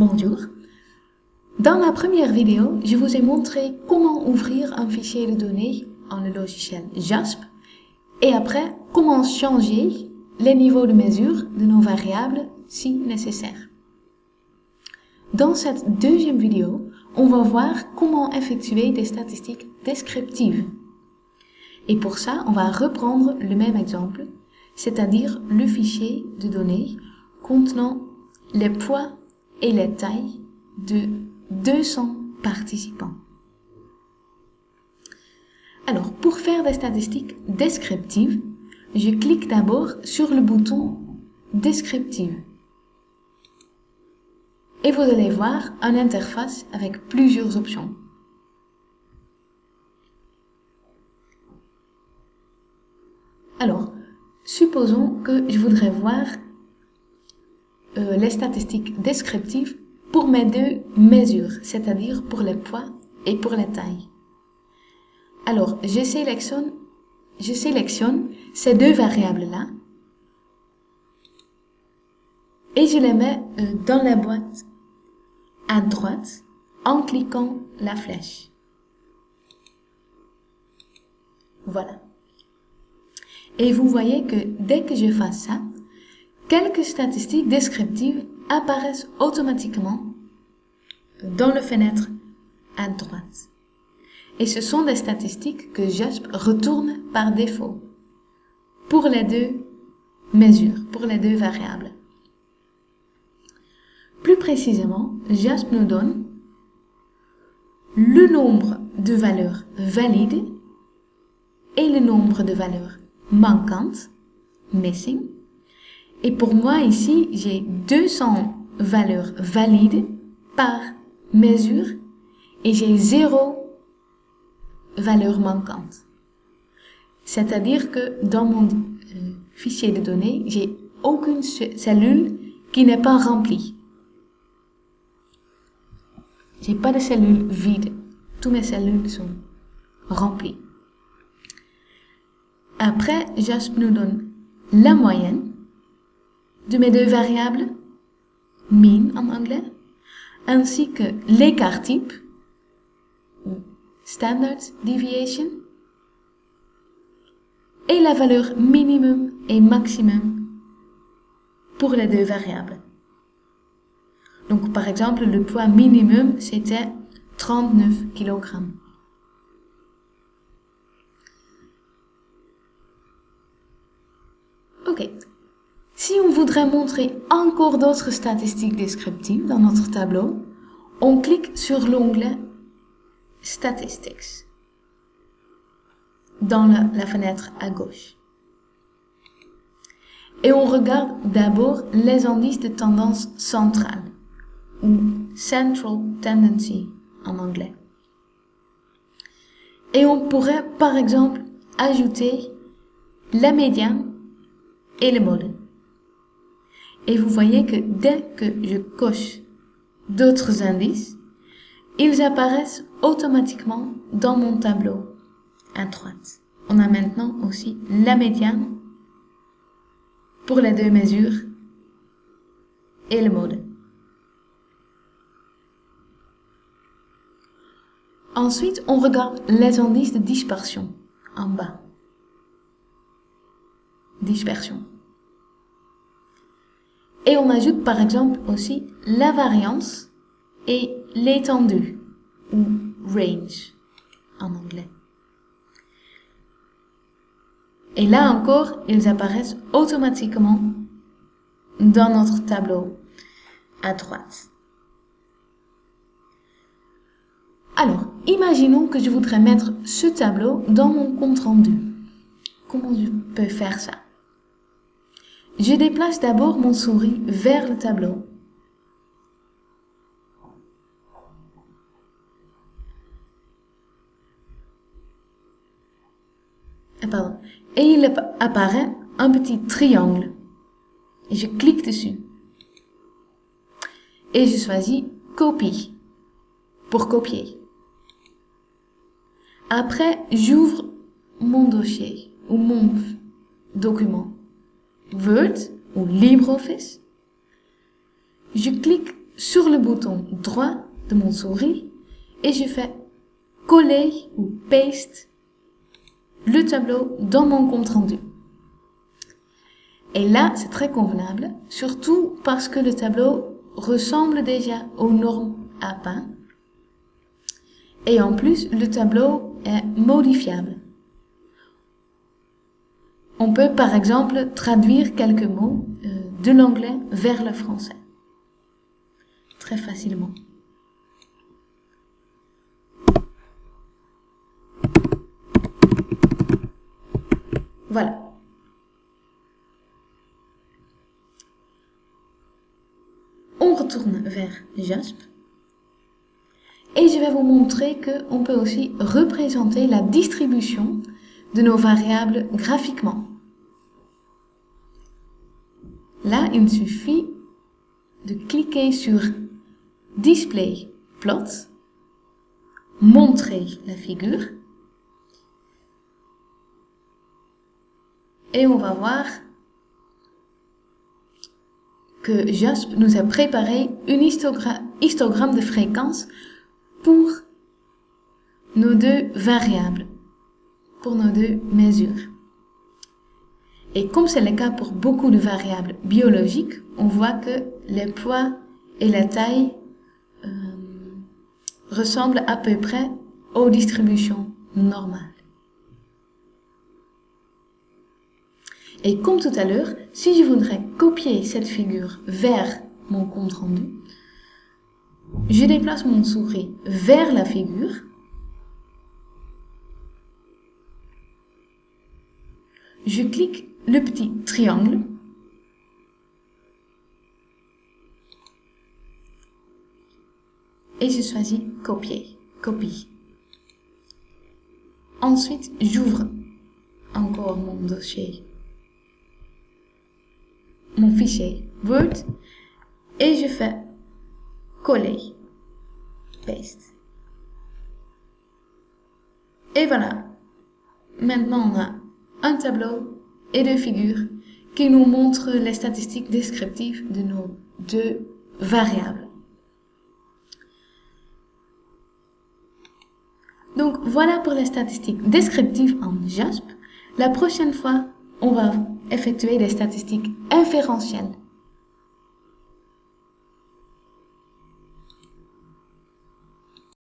Bonjour. Dans la première vidéo, je vous ai montré comment ouvrir un fichier de données en le logiciel JASP et après comment changer les niveaux de mesure de nos variables si nécessaire. Dans cette deuxième vidéo, on va voir comment effectuer des statistiques descriptives. Et pour ça, on va reprendre le même exemple, c'est-à-dire le fichier de données contenant les poids et les tailles de 200 participants. Alors, pour faire des statistiques descriptives, je clique d'abord sur le bouton Descriptive. Et vous allez voir une interface avec plusieurs options. Alors, supposons que je voudrais voir les statistiques descriptives pour mes deux mesures, c'est-à-dire pour les poids et pour les tailles. Alors, je sélectionne ces deux variables-là et je les mets dans la boîte à droite en cliquant la flèche. Voilà. Et vous voyez que dès que je fasse ça, quelques statistiques descriptives apparaissent automatiquement dans le fenêtre à droite. Et ce sont des statistiques que JASP retourne par défaut pour les deux mesures, pour les deux variables. Plus précisément, JASP nous donne le nombre de valeurs valides et le nombre de valeurs manquantes, missing. Et pour moi ici, j'ai 200 valeurs valides par mesure et j'ai 0 valeur manquante. C'est-à-dire que dans mon fichier de données, j'ai aucune cellule qui n'est pas remplie. J'ai pas de cellules vides. Toutes mes cellules sont remplies. Après, JASP nous donne la moyenne de mes deux variables, mean en anglais, ainsi que l'écart type, standard deviation, et la valeur minimum et maximum pour les deux variables. Donc par exemple, le poids minimum c'était 39 kg. Ok. Si on voudrait montrer encore d'autres statistiques descriptives dans notre tableau, on clique sur l'onglet Statistics dans la fenêtre à gauche. Et on regarde d'abord les indices de tendance centrale ou Central Tendency en anglais. Et on pourrait par exemple ajouter la médiane et le mode. Et vous voyez que dès que je coche d'autres indices, ils apparaissent automatiquement dans mon tableau à droite. On a maintenant aussi la médiane pour les deux mesures et le mode. Ensuite, on regarde les indices de dispersion en bas. Dispersion. Et on ajoute par exemple aussi la variance et l'étendue, ou range en anglais. Et là encore, ils apparaissent automatiquement dans notre tableau à droite. Alors, imaginons que je voudrais mettre ce tableau dans mon compte rendu. Comment je peux faire ça? Je déplace d'abord mon souris vers le tableau. Et il apparaît un petit triangle. Et je clique dessus. Et je choisis Copie pour copier. Après, j'ouvre mon dossier ou mon document. Word ou LibreOffice. Je clique sur le bouton droit de mon souris et je fais coller ou paste le tableau dans mon compte rendu. Et là, c'est très convenable, surtout parce que le tableau ressemble déjà aux normes APA. Et en plus, le tableau est modifiable. On peut par exemple traduire quelques mots de l'anglais vers le français. Très facilement. Voilà. On retourne vers JASP. Et je vais vous montrer qu'on peut aussi représenter la distribution de nos variables graphiquement. Là, il suffit de cliquer sur Display Plot, montrer la figure, et on va voir que JASP nous a préparé un histogramme de fréquence pour nos deux variables, pour nos deux mesures. Et comme c'est le cas pour beaucoup de variables biologiques, on voit que les poids et la taille ressemblent à peu près aux distributions normales. Et comme tout à l'heure, si je voudrais copier cette figure vers mon compte rendu, je déplace mon souris vers la figure. Je clique le petit triangle. Et je choisis copier, copie. Ensuite, j'ouvre encore mon dossier, mon fichier Word, et je fais coller, paste. Et voilà. Maintenant, on a un tableau et deux figures qui nous montrent les statistiques descriptives de nos deux variables. Donc voilà pour les statistiques descriptives en JASP. La prochaine fois, on va effectuer des statistiques inférentielles